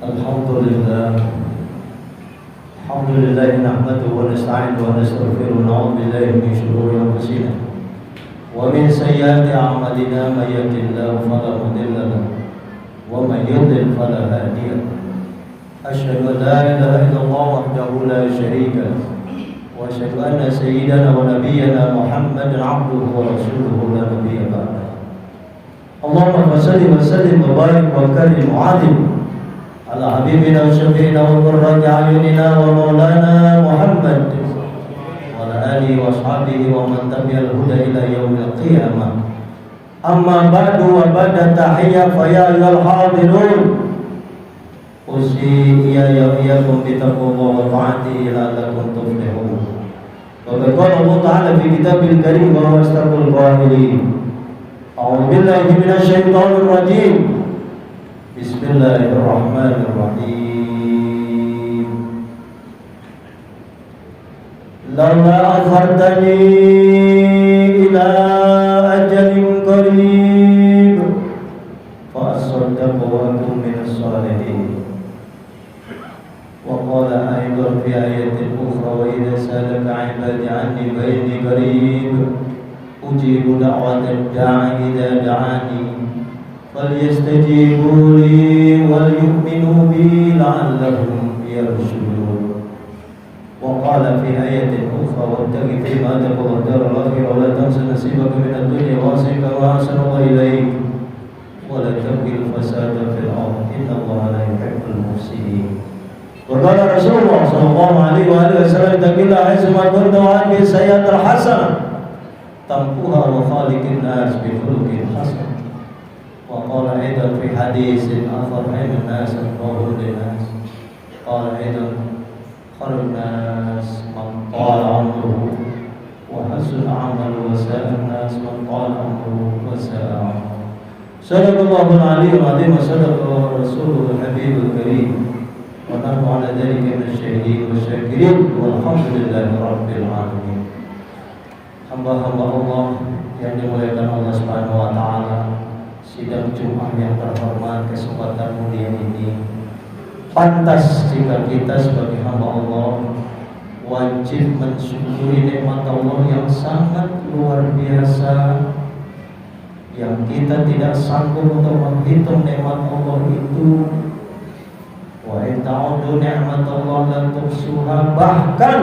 Alhamdulillah. Alhamdulillah nahmaduhu wa nasta'inuhu wa nastaghfiruh wa na'udzu billahi min shururi anfusina wa min sayyiati a'malina may yahdihillahu fala mudilla lahu wa may yudlil fala hadiya lahu. Asyhadu an la ilaha illallah wahdahu la syarika lahu wa asyhadu anna sayyidana wa nabiyyana Muhammadan 'abduhu wa rasuluhu la nabiyya ba'dahu. Allahumma shalli wa sallim wa barik wa karim wa 'azim على حبيبنا وشفينا وقرة أعيننا ومولانا محمد وعلى آله وأصحابه ومن تبع الهدى إلى يوم القيامة. أما بعد وبعد التحية فيا أيها الحاضرون أوصي إياكم بتقوى الله وطاعته لعلكم تفلحون. وقد قال الله تعالى في كتابه الكريم وهو أصدق القائلين أعوذ بالله من الشيطان الرجيم Bismillahirrahmanirrahim. Laula akhartani ila ajalin qarib fa asaddaqu wa akun minas salihin. Wa qala aidan fi ayatin ukhra wa idza salaka 'ibadi 'anni fa inni qarib ujibu da'watad da'i idza da'ani فليستجيبوا لي وليؤمنوا بي لعلهم يرشدون. وقال في آية أخرى وابتغ فيما آتاك الله الدار الآخرة ولا تنس نصيبك من الدنيا وأحسن كما أحسن الله إليك ولا تبغي الفساد في الأرض إن الله لا يحب المفسدين. وقال رسول الله صلى الله عليه وآله وسلم اتق الله حيثما كنت وأتبع السيئة الحسنة تمحوها وخالق الناس بخلق حسن. وقال أيضا في حديث آخر أين الناس أكرهوا للناس قال أيضا خير الناس من طال عمره وحسن عمله وساء الناس من طال عمره وساء عمله. صدق الله العلي العظيم وصدق رسوله الحبيب الكريم ونحن على ذلك من الشاهدين والشاكرين والحمد لله رب العالمين. Hamba-hamba Allah yang dimuliakan Allah Subhanahu wa taala, sidang Jumat yang terhormat, kesempatan mulia ini pantas jika kita sebagai hamba Allah wajib mensyukuri nikmat Allah yang sangat luar biasa, yang kita tidak sanggup untuk menghitung nikmat Allah itu. Wa in ta'uddu ni'matallahi la tuhsuha, bahkan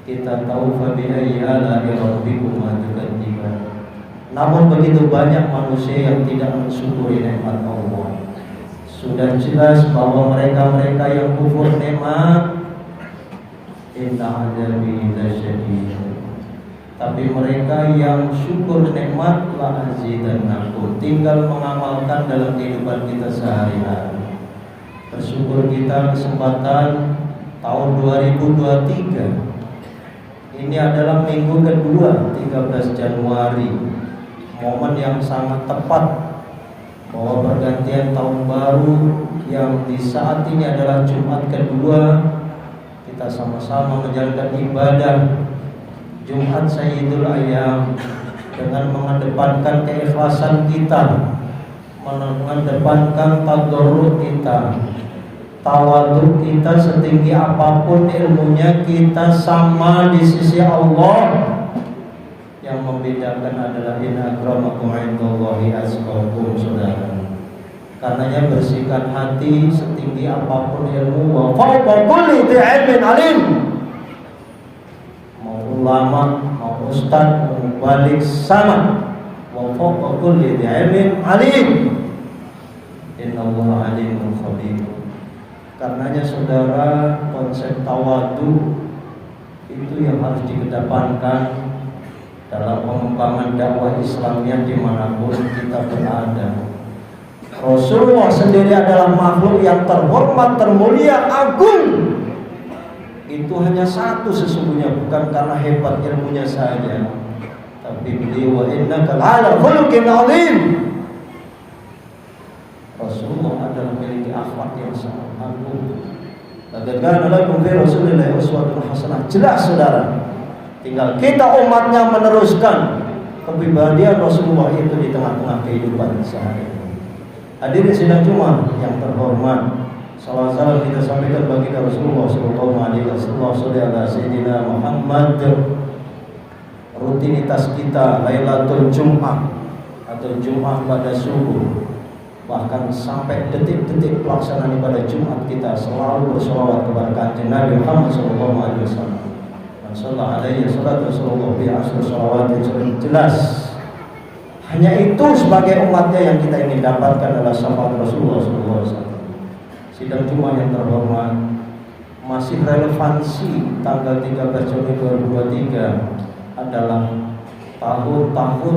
kita tahu fa bi ayyi ala'i rabbikum tukadziban. Namun begitu banyak manusia yang tidak mensyukuri nikmat Allah. Sudah jelas bahwa mereka-mereka yang kufur nikmat, inna azabi lasyadid. Tapi mereka yang syukur nikmat, la azidannakum, tinggal mengamalkan dalam kehidupan kita sehari-hari. Bersyukur kita kesempatan tahun 2023. Ini adalah minggu kedua 13 Januari. Momen yang sangat tepat bahwa pergantian tahun baru yang di saat ini adalah Jumat kedua, kita sama-sama menjalankan ibadah Jumat Sayyidul Ayyam dengan mengedepankan keikhlasan kita, mengedepankan tadarruk kita, tawadhu kita. Setinggi apapun ilmunya, kita sama di sisi Allah. Yang membedakan adalah inna akramakum indallahi atqakum, saudara. Karenanya bersihkan hati setinggi apapun ilmu. Wa fawqa kulli dhi ilmin alim. Mau ulama, mau ustaz, mau balik sama. Wa fawqa kulli dhi ilmin alim. Innallaha alimun khabir. Karenanya saudara, konsep tawadhu itu yang harus dikedepankan dalam pengembangan dakwah Islamnya dimanapun kita berada. Rasulullah sendiri adalah makhluk yang terhormat, termulia, agung. Itu hanya satu sesungguhnya, bukan karena hebat ilmunya saja, tapi beliau wa innaka la'ala khuluqin 'azim. Rasulullah adalah memiliki akhlak yang sangat agung. Laqad kana lakum fi Rasulillahi uswatun hasanah. Jelas saudara, tinggal kita umatnya meneruskan kepribadian Rasulullah itu di tengah-tengah kehidupan sehari-hari. Hadirin sidang Jumat yang terhormat, Salawat salam kita sampaikan bagi Rasulullah sallallahu alaihi wasallam. Sayyidina Muhammad. Rutinitas kita Lailatul Jum'ah atau Jum'ah pada subuh, bahkan sampai detik-detik pelaksanaan ibadah Jumat kita selalu bersolawat kepada Kanjeng Nabi Muhammad sallallahu alaihi wasallam. Sallallahu alaihi wasallam bi asr shalawatin, jelas. Hanya itu sebagai umatnya yang kita ingin dapatkan adalah syafaat Rasulullah sallallahu alaihi wasallam. Sidang Jumat yang terhormat, masih relevansi tanggal 13 Juni 2023 adalah tahun-tahun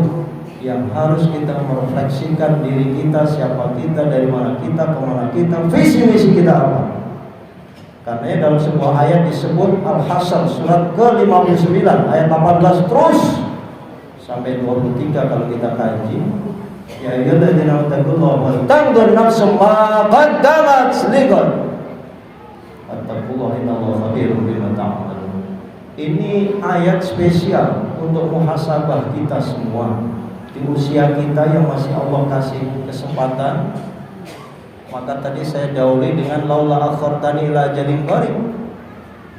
yang harus kita merefleksikan diri kita, siapa kita, dari mana kita, kemana kita, visi misi kita apa. Karena dalam sebuah ayat disebut Al-Hasyr surat ke-59 ayat 18 terus sampai 23 kalau kita kaji. Ya ayyuhalladzina taqullaha wa tanzur nafsum ma qaddamat lighad. Wattaqullaha innallaha khabirum bima ta'malun. Ini ayat spesial untuk muhasabah kita semua di usia kita yang masih Allah kasih kesempatan. Maka tadi saya dahului dengan laula akhartani ila ajalin qarib.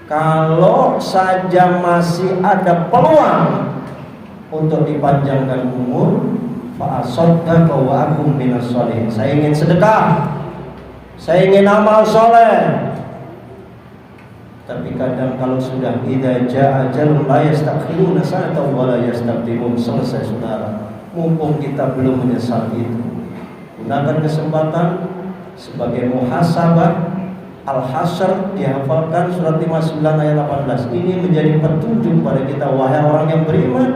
Kalau saja masih ada peluang untuk dipanjangkan umur, fa asaddaqa wa akum minas sholihin. Saya ingin sedekah, saya ingin amal soleh. Tapi kadang kalau sudah idza jaa ajalun la yastakhiruna sa'atan wa la yastaqdimun, selesai saudara. Mumpung kita belum menyesal itu, gunakan kesempatan sebagai muhasabah. Al-Hasyr dihafalkan surat 59 ayat 18. Ini menjadi petunjuk pada kita, wahai orang yang beriman,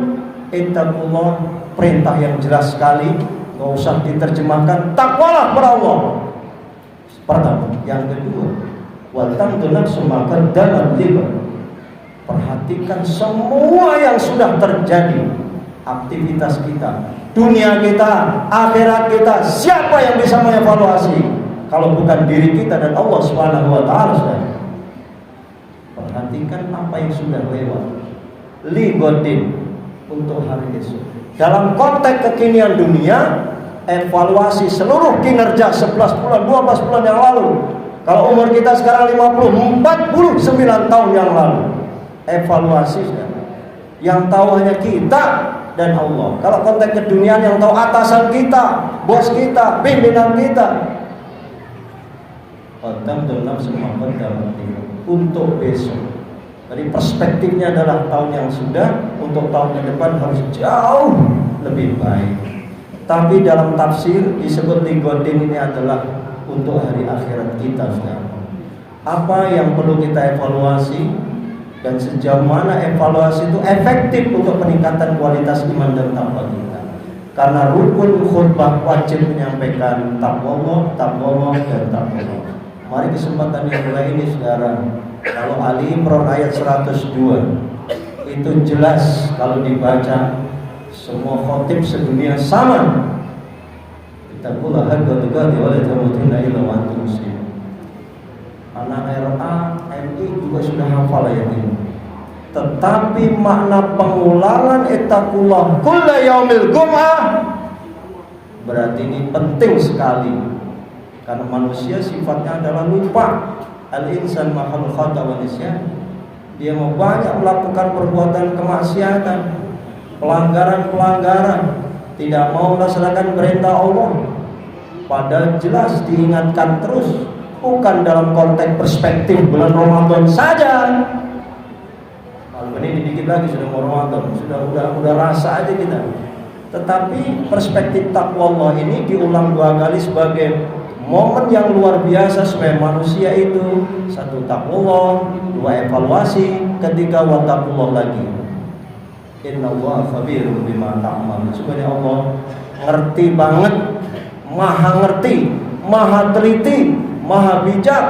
ittaqullah, perintah yang jelas sekali, enggak usah diterjemahkan, takwalah kepada Allah. Pertama, yang kedua, wa tamdu nafsu ma qaddamat lighad. Perhatikan semua yang sudah terjadi, aktivitas kita, dunia kita, akhirat kita. Siapa yang bisa mengevaluasi kalau bukan diri kita dan Allah Subhanahu wa taala? Perhatikan apa yang sudah lewat. Ligodin, untuk hari esok. Dalam konteks kekinian dunia, evaluasi seluruh kinerja 11 bulan, 12 bulan yang lalu. Kalau umur kita sekarang 50, 49 tahun yang lalu. Evaluasi yang tahu hanya kita dan Allah. Kalau konteks keduniaan yang tahu atasan kita, bos kita, pimpinan kita. Untuk besok. Jadi perspektifnya adalah tahun yang sudah, untuk tahun ke depan harus jauh lebih baik. Tapi dalam tafsir disebut ligodin ini adalah untuk hari akhirat kita sekarang. Apa yang perlu kita evaluasi dan sejauh mana evaluasi itu efektif untuk peningkatan kualitas iman dan takwa kita. Karena rukun khutbah wajib menyampaikan takwa Allah dan takwa Allah. Mari kesempatan yang mulai ini saudara. Kalau Ali Imran ayat 102 itu jelas kalau dibaca semua khotib sedunia sama. Ittaqullah haqqa tuqatih wa la tamutunna illa wa antum muslimun. Anak RA, MI juga sudah hafal ayat ini. Tetapi makna pengulangan ittaqullah kulla yaumil jum'ah berarti ini penting sekali. Karena manusia sifatnya adalah lupa. Al-insan mahal khata wa nisyan. Dia mau banyak melakukan perbuatan kemaksiatan, pelanggaran-pelanggaran, tidak mau melaksanakan perintah Allah. Padahal jelas diingatkan terus, bukan dalam konteks perspektif bulan Ramadan saja. Kalau ini dikit lagi sudah mau Ramadan, sudah rasa aja kita. Tetapi perspektif takwa Allah ini diulang 2 kali sebagai momen yang luar biasa supaya manusia itu satu takwa, 2 evaluasi, ketiga wattaqullah lagi. Innallaha khabirun bima ta'malun. Supaya Allah ngerti banget, maha ngerti, maha teliti, maha bijak,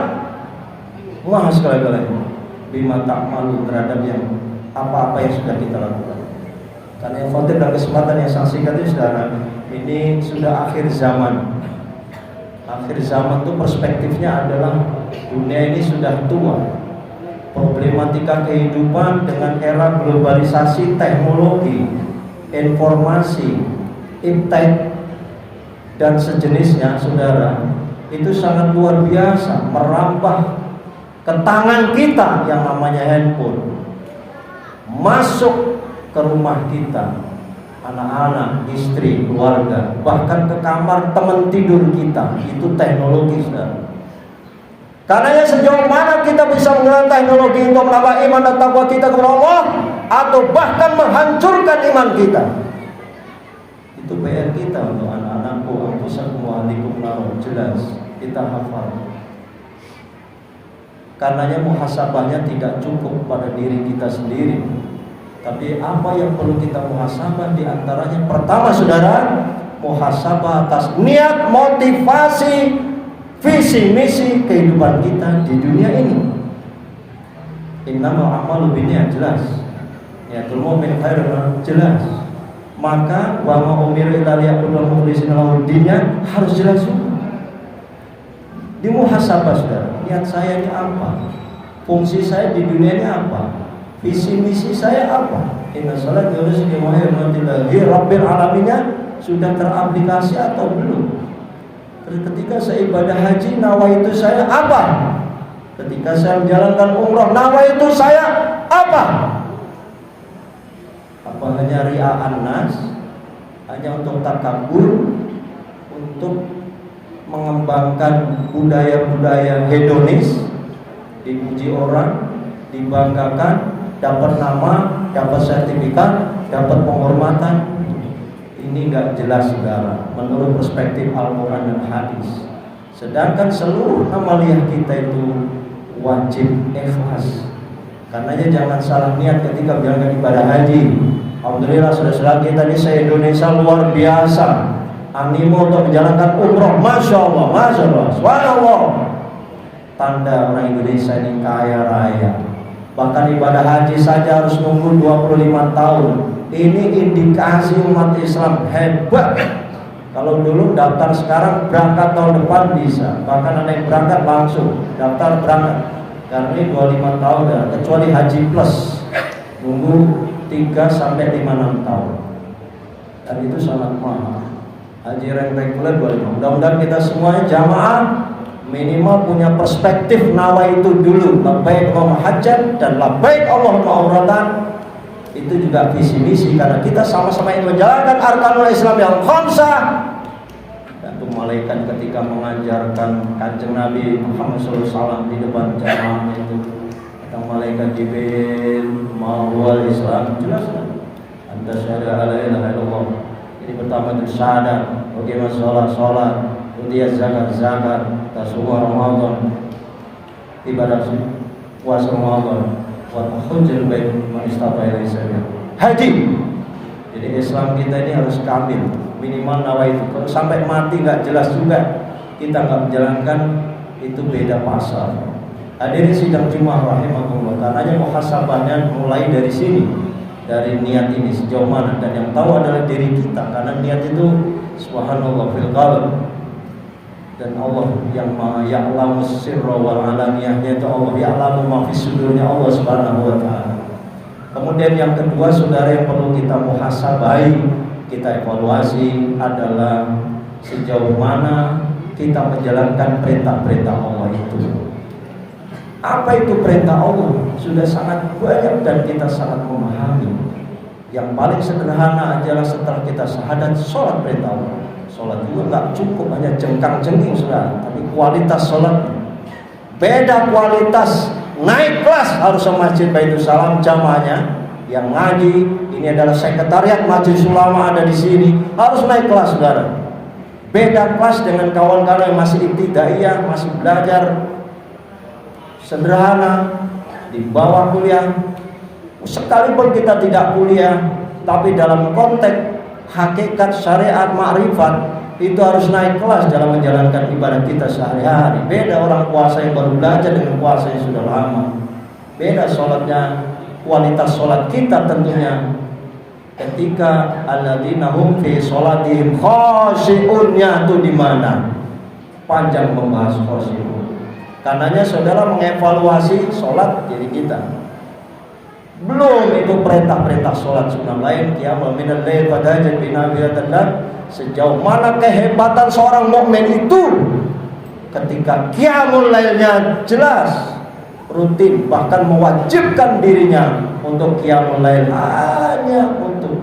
maha segala-galanya bima ta'malun terhadap yang apa-apa yang sudah kita lakukan. Karena yang khotib dan kesempatan yang saksikan itu saudara, ini sudah akhir zaman. Akhir zaman itu perspektifnya adalah dunia ini sudah tua. Problematika kehidupan dengan era globalisasi, teknologi, informasi, iptek dan sejenisnya, saudara, itu sangat luar biasa, merambah ke tangan kita yang namanya handphone, masuk ke rumah kita, anak-anak, istri, keluarga, bahkan ke kamar teman tidur kita. Itu teknologi, saudara. Karenanya sejauh mana kita bisa menggunakan teknologi untuk menambah iman dan takwa kita kepada Allah, atau bahkan menghancurkan iman kita. Itu PR kita untuk anak-anakku, anfusakum wa ahlikum nar. Jelas kita hafal. Karenanya muhasabahnya tidak cukup pada diri kita sendiri, tapi apa yang perlu kita muhasabah di antaranya, pertama saudara, muhasabah atas niat, motivasi, visi misi kehidupan kita di dunia ini. Innamal a'malu binniyat, jelas. Niatul mu'min khairun, jelas. Maka wa ma umiru illa liya'budul mukhlishina lahu dinnya harus jelas juga. Di muhasabah saudara, niat saya ini apa? Fungsi saya di dunia ini apa? Visi misi saya apa? Inna salat wa nusuki wa hurmatillahi rabbil alaminnya sudah teraplikasi atau belum? Ketika saya ibadah haji, nawaitu saya apa? Ketika saya menjalankan umrah, nawaitu saya apa? Apa hanya ria'an nas, hanya untuk takabur, untuk mengembangkan budaya-budaya hedonis, dipuji orang, dibanggakan, dapat nama, dapat sertifikat, dapat penghormatan. Ini enggak jelas saudara menurut perspektif Al-Quran dan hadis. Sedangkan seluruh amaliyah kita itu wajib ikhlas. Karenanya jangan salah niat ketika menjalankan ibadah haji. Alhamdulillah saudara-saudara kita di se-Indonesia luar biasa animo untuk menjalankan umroh. Masya Allah, Masya Allah, subhanallah. Tanda orang Indonesia ini kaya raya. Bahkan ibadah haji saja harus nunggu 25 tahun. Ini indikasi umat Islam hebat. Kalau dulu daftar sekarang, berangkat tahun depan bisa. Bahkan ada yang berangkat langsung daftar berangkat. Karena ini 25 tahun ya, kecuali haji plus nunggu 3 sampai 5-6 tahun. Dan itu sangat mahal. Haji reguler boleh. Mudah-mudahan kita semuanya jamaah minimal punya perspektif nawaitu dulu, labbaik Allahumma hajjan dan labbaik Allahumma umratan. Itu juga visi misi, karena kita sama-sama ingin menjalankan arkanul Islam yang khamsah. Dan itu malaikat ketika mengajarkan Kanjeng Nabi Muhammad SAW di depan jamaah itu, kata malaikat Jibril, ma huwal Islam, jelas kan? Anta syahada la ilaha illallah. Ini pertama itu syahadat, bagaimana sholat, kemudian zakat, tasawuf Ramadan, ibadah puasa Ramadan, wa hujjal bait man istata ilaihi sabila. Haji. Jadi Islam kita ini harus kamil, minimal nawaitu. Kalau sampai mati nggak jelas juga kita nggak menjalankan, itu beda pasal. Hadirin sidang Jumat rahimahullah. Karenanya muhasabahnya mulai dari sini, dari niat ini sejauh mana, dan yang tahu adalah diri kita, karena niat itu subhanallah fil qalb. Dan Allah yang maha ya'lamu sirra wal alaniyahnya itu Allah, ya'lamu ma fis sudurnya Allah subhanahu wa ta'ala. Kemudian yang kedua saudara yang perlu kita muhasabai, kita evaluasi adalah sejauh mana kita menjalankan perintah-perintah Allah itu. Apa itu perintah Allah? Sudah sangat banyak dan kita sangat memahami. Yang paling sederhana adalah setelah kita syahadat, sholat perintah Allah. Sholat juga nggak cukup hanya jengkang-jengking saudara, tapi kualitas sholat beda, kualitas naik kelas. Harus ke Masjid Baitul Salam jamaahnya yang ngaji, ini adalah sekretariat Majelis Ulama ada di sini, harus naik kelas saudara. Beda kelas dengan kawan-kawan yang masih ibtidaiyah, masih belajar sederhana di bawah kuliah. Sekalipun kita tidak kuliah, tapi dalam konteks hakikat syariat makrifat itu harus naik kelas dalam menjalankan ibadah kita sehari-hari. Beda orang puasa yang baru belajar dengan puasa yang sudah lama. Beda sholatnya, kualitas sholat kita tentunya. Ketika alladzina hum fi sholatihim khashi'unnya itu di mana? Panjang membahas khashi'un. Karenanya saudara mengevaluasi sholat diri kita. Belum itu perintah-perintah sholat sunnah lain, qiyamul minal lail fadajat binafiyatillah. Sejauh mana kehebatan seorang mukmin itu ketika qiyamul lailnya jelas, rutin, bahkan mewajibkan dirinya untuk qiyamul lail hanya untuk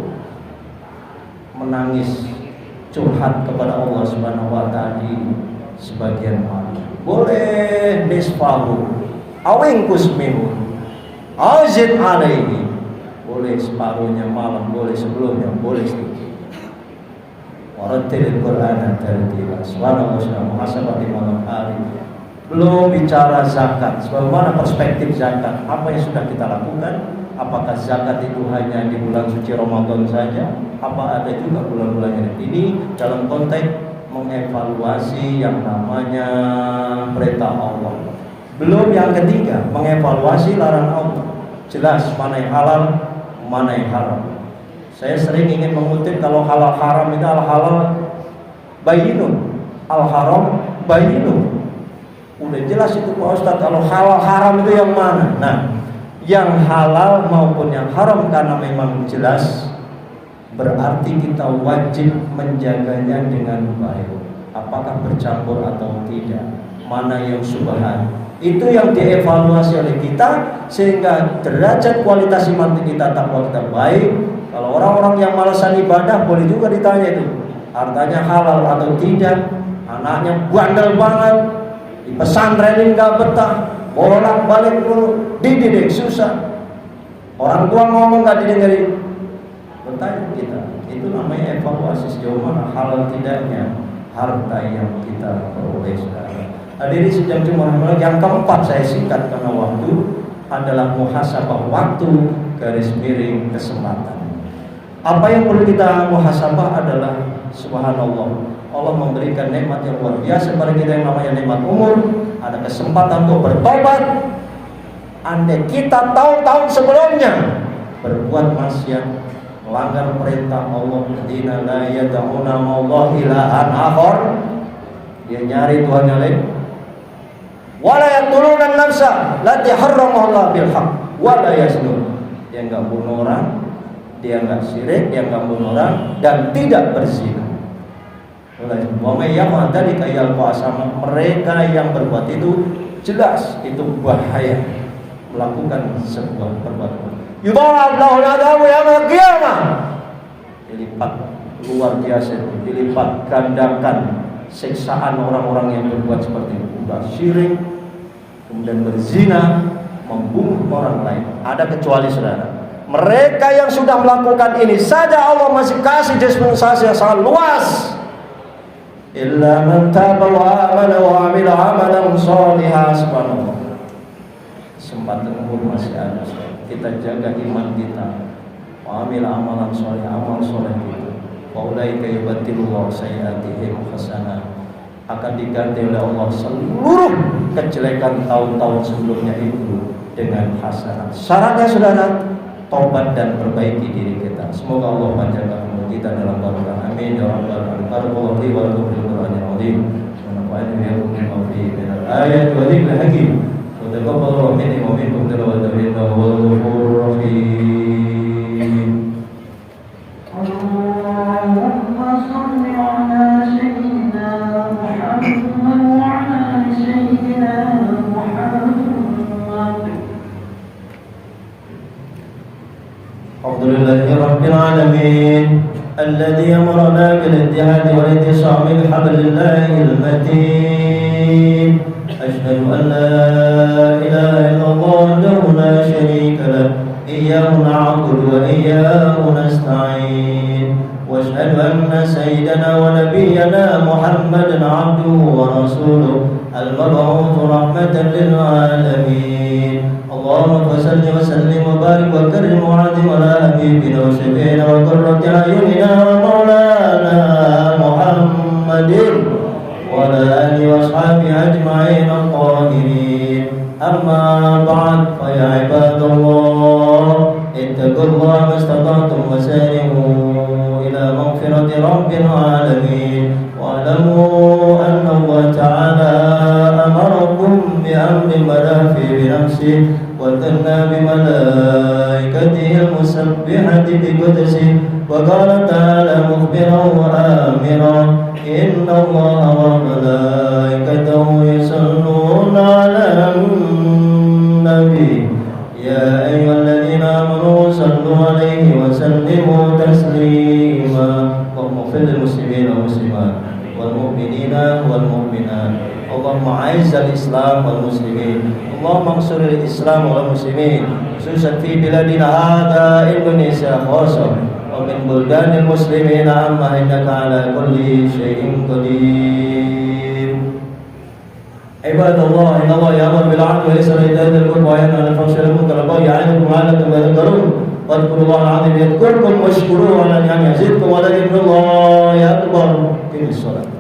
menangis, curhat kepada Allah Subhanahu wa taala di sebagian malam. Boleh nisfahu awingkus minhu azid alaihi, boleh separuhnya malam, boleh sebelumnya, boleh sedikit. Warattilil Qur'ana tartila, subhanallah, muhasabah di malam hari. Belum bicara zakat, bagaimana perspektif zakat, apa yang sudah kita lakukan. Apakah zakat itu hanya di bulan suci Ramadan saja? Apa ada juga bulan-bulan yang ini dalam konteks mengevaluasi yang namanya perintah Allah. Belum yang ketiga, mengevaluasi larangan Allah. Jelas mana yang halal, mana yang haram. Saya sering ingin mengutip kalau halal haram itu al-halal bayinun, al-haram bayinun. Udah jelas itu Pak Ustadz, kalau halal haram itu yang mana? Nah, yang halal maupun yang haram karena memang jelas, berarti kita wajib menjaganya dengan baik. Apakah bercampur atau tidak, mana yang subhan, itu yang dievaluasi oleh kita, sehingga derajat kualitas iman kita, takwa kita baik. Kalau orang-orang yang malasan ibadah, boleh juga ditanya itu hartanya halal atau tidak, anaknya bandel banget, di pesantren nggak betah, bolak-balik dulu, dididik susah, orang tua ngomong nggak didengerin. Bertanya kita, itu namanya evaluasi sejauh mana halal tidaknya harta yang kita peroleh sekarang. Hadirin sidang Jumat yang keempat, saya singkat karena waktu, adalah muhasabah waktu garis miring kesempatan. Apa yang perlu kita muhasabah adalah subhanallah, Allah memberikan nikmat yang luar biasa pada kita yang namanya nikmat umur, ada kesempatan untuk bertobat. Andai kita tahun-tahun sebelumnya berbuat maksiat, melanggar perintah Allah, alladzina la yad'una ma'allahi ilahan akhar, dia nyari Tuhan yang lain, wala yaqtuluna an-nafsa allati harrama Allah bil haqq wala yaznun, dia enggak bunuh orang, dia enggak syirik, dia enggak bunuh orang, dan tidak berzina. Wa may yaf'al dzalika yalqa asama, mereka yang berbuat itu jelas itu bahaya melakukan sebuah perbuatan. Yudha'af lahul 'adzabu yaumil qiyamah, dilipat luar biasa, dilipat gandakan siksaan orang-orang yang berbuat seperti itu. Udah syirik, kemudian berzina, membunuh orang lain. Ada kecuali saudara, mereka yang sudah melakukan ini saja Allah masih kasih dispensasi yang sangat luas. Illa man taba wa amana wa amila amalan shalihan, subhanallah. Kesempatan umur masih ada, kita jaga iman kita, wa amila amalan shalih, amal soleh kita. Wa ulaika yubaddilullahu sayyi'atihim hasanah, akan diganti oleh Allah seluruh kejelekan tahun-tahun sebelumnya itu dengan hasanah. Syaratnya saudara, tobat dan perbaiki diri kita. Semoga Allah panjangkan umur kita dalam barokah. Amin ya rabbal alamin. Barakallahu li wa lakum fil Qur'anil azim. Wa nafa'ani bikum fi minal ayati wa dzikril hakim. Wa taqabbalallahu minni wa minkum tilawatan innahu huwal ghafurur rahim. Allahumma shalli ala sayyidina Muhammad wa ala sayyidina Muhammad. Alhamdulillahi Rabbil Alamin, alladzi amarna bil ittihad wal ittisam bil hablillahil matin. Asyhadu an la ilaha illallah wahdahu la syarika lah, iyyahu na'budu wa iyyahu nasta'in. Wa asyhadu anna sayyidana wa nabiyyana Muhammadan 'abduhu wa rasuluhu al-mab'uts rahmatan lil alamin. Allahumma salli wa sallim wa barik wa karim wa 'azim ala habibina wa syafi'ina wa qurrati a'yunina wa maulana Muhammadin wa ala alihi wa ashabihi ajma'in at-tahirin. Amma ba'd, fa ya ibadallah, ittaqullaha mastata'tum wa sari'u ila maghfirati rabbil alamin. Wa alamu anna Allah ta'ala amarakum bi amrin bada fi nafsihi وثنى بملائكته المسبحة بقدسه، وقال تعالى مخبرا وآمرا إن الله وملائكته اللهم اغفر للمسلمين والمسلمات والمؤمنين والمؤمنات اللهم أعز الإسلام والمسلمين اللهم انصر الإسلام والمسلمين خصوصا في بلادنا هذا إندونيسيا خاصة ومن بلدان المسلمين عما إنك على كل شيء قدير. عباد الله إن الله يأمر بالعدل والإحسان وإيتاء ذي القربى وينهى عن الفحشاء والمنكر والبغي يعظكم لعلكم تذكرون واذكروا الله العظيم يذكركم واشكروه على نعمه يزدكم ولذكر الله أكبر. في الصلاة.